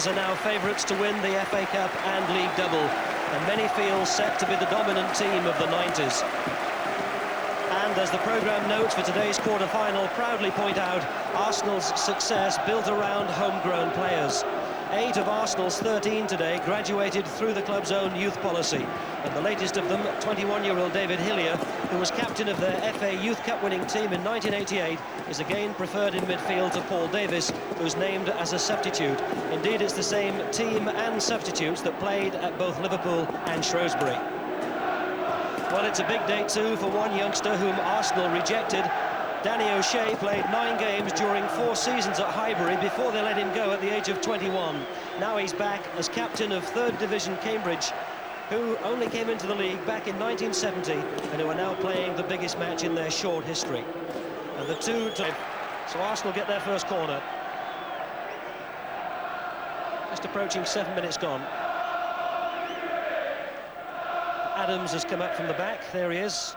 Lions are now favourites to win the FA Cup and League double, and many feel set to be the dominant team of the 90s. And as the programme notes for today's quarter-final proudly point out, Arsenal's success built around homegrown players. 8 of Arsenal's 13 today graduated through the club's own youth policy, and the latest of them, 21-year-old David Hillier, who was captain of their FA Youth Cup winning team in 1988, is again preferred in midfield to Paul Davis, who's named as a substitute. Indeed, it's the same team and substitutes that played at both Liverpool and Shrewsbury. Well, it's a big day too for one youngster whom Arsenal rejected. Danny O'Shea played 9 games during 4 seasons at Highbury before they let him go at the age of 21. Now he's back as captain of 3rd Division Cambridge, who only came into the league back in 1970 and who are now playing the biggest match in their short history. And the two... So Arsenal get their first corner. Just approaching 7 minutes gone. Adams has come up from the back. There he is.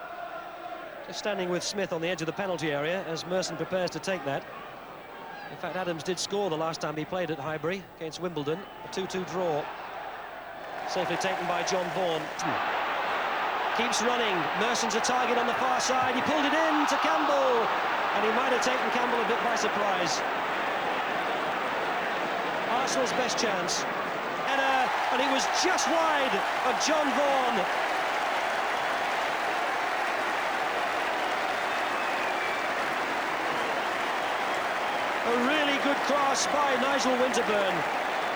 Just standing with Smith on the edge of the penalty area as Merson prepares to take that. In fact, Adams did score the last time he played at Highbury against Wimbledon. A 2-2 draw. Safely taken by John Vaughan. Keeps running. Merson's a target on the far side. He pulled it in to Campbell. And he might have taken Campbell a bit by surprise. Arsenal's best chance. And it was just wide of John Vaughan. A really good cross by Nigel Winterburn.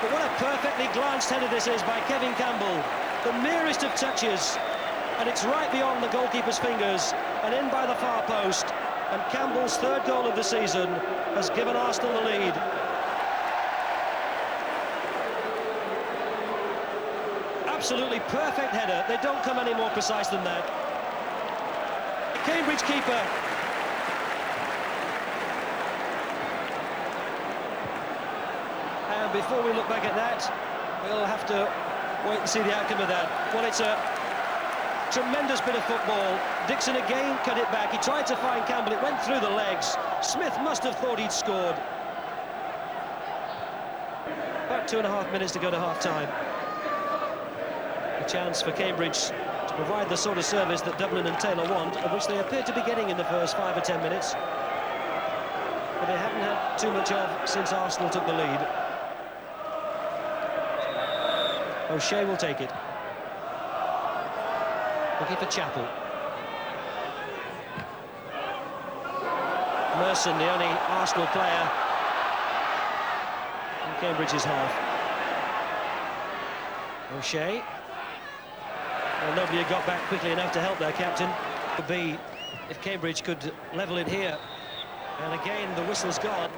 But what a perfectly glanced header this is by Kevin Campbell. The merest of touches, and it's right beyond the goalkeeper's fingers and in by the far post. And Campbell's 3rd goal of the season has given Arsenal the lead. Absolutely perfect header. They don't come any more precise than that. The Cambridge keeper. And before we look back at that, we'll have to wait and see the outcome of that. Well, it's a tremendous bit of football. Dixon again cut it back. He tried to find Campbell. It went through the legs. Smith must have thought he'd scored. About 2.5 minutes to go to half-time. A chance for Cambridge to provide the sort of service that Dublin and Taylor want, of which they appear to be getting in the first 5 or 10 minutes. But they haven't had too much of since Arsenal took the lead. O'Shea will take it. Looking for Chappell. Merson, the only Arsenal player in Cambridge's half. O'Shea. Well, nobody had got back quickly enough to help their captain. It would be if Cambridge could level it here. And again, the whistle's gone.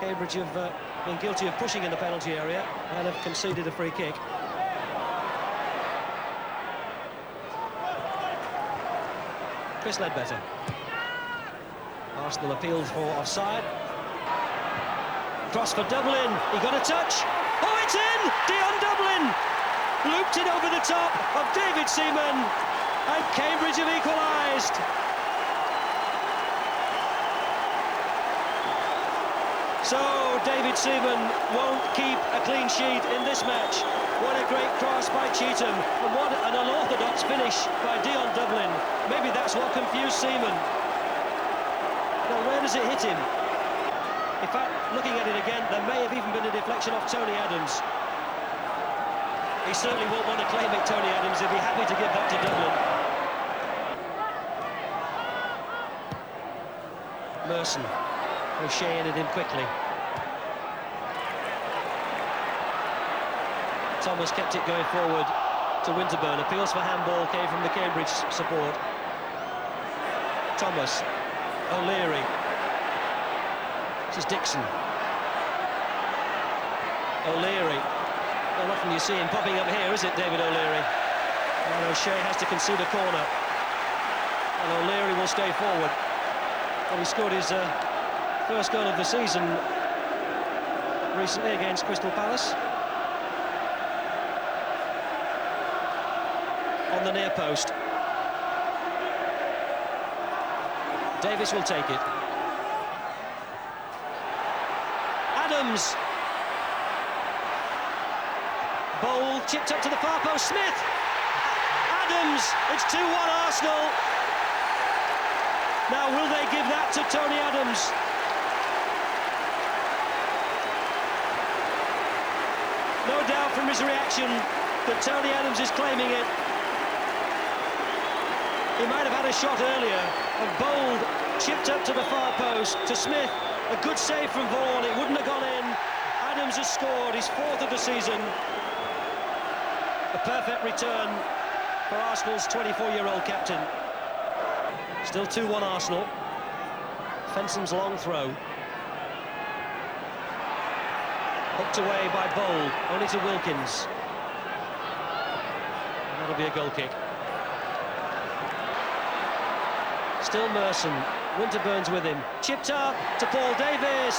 Cambridge have been guilty of pushing in the penalty area and have conceded a free kick. Chris Ledbetter. Arsenal appealed for offside. Cross for Dublin. He got a touch. Oh, it's in! Dion Dublin! Looped it over the top of David Seaman, and Cambridge have equalised. So David Seaman won't keep a clean sheet in this match. What a great cross by Cheetham, and what an unorthodox finish by Dion Dublin. Maybe that's what confused Seaman. Well, where does it hit him? In fact, looking at it again, there may have even been a deflection off Tony Adams. He certainly won't want to claim it, Tony Adams. He'll be happy to give that to Dublin. Merson. O'Shea ended him quickly. Thomas kept it going forward to Winterburn. Appeals for handball came from the Cambridge support. Thomas. O'Leary. This is Dixon. O'Leary. Not often you see him popping up here, is it, David O'Leary? And O'Shea has to concede a corner. And O'Leary will stay forward. Well, he scored his first goal of the season recently against Crystal Palace. On the near post. Davis will take it. Adams. Bold chipped up to the far post. Smith! Adams! It's 2-1 Arsenal. Now, will they give that to Tony Adams? No doubt from his reaction that Tony Adams is claiming it. He might have had a shot earlier, and Bold chipped up to the far post to Smith. A good save from Vaughan, it wouldn't have gone in. Adams has scored his 4th of the season. A perfect return for Arsenal's 24-year-old captain. Still 2-1 Arsenal. Fenson's long throw. Hooked away by Bold, only to Wilkins. And that'll be a goal kick. Still Merson. Winterburn's with him. Chipped up to Paul Davis.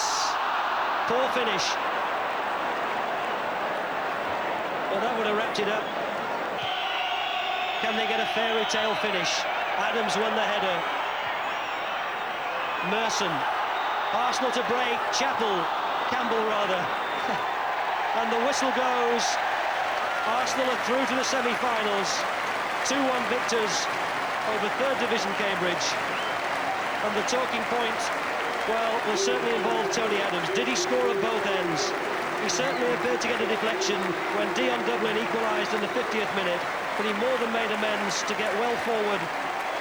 Poor finish. Well, that would have wrapped it up. Can they get a fairy tale finish? Adams won the header. Merson. Arsenal to break. Campbell rather. And the whistle goes. Arsenal are through to the semi-finals. 2-1 victors over 3rd Division Cambridge. And the talking point, well, will certainly involve Tony Adams. Did he score at both ends? He certainly appeared to get a deflection when Dion Dublin equalised in the 50th minute, but he more than made amends to get well forward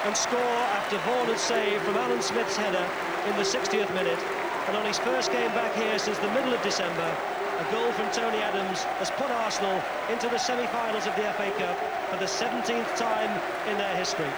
and score after Vaughan had saved from Alan Smith's header in the 60th minute. And on his first game back here since the middle of December, a goal from Tony Adams has put Arsenal into the semi-finals of the FA Cup for the 17th time in their history.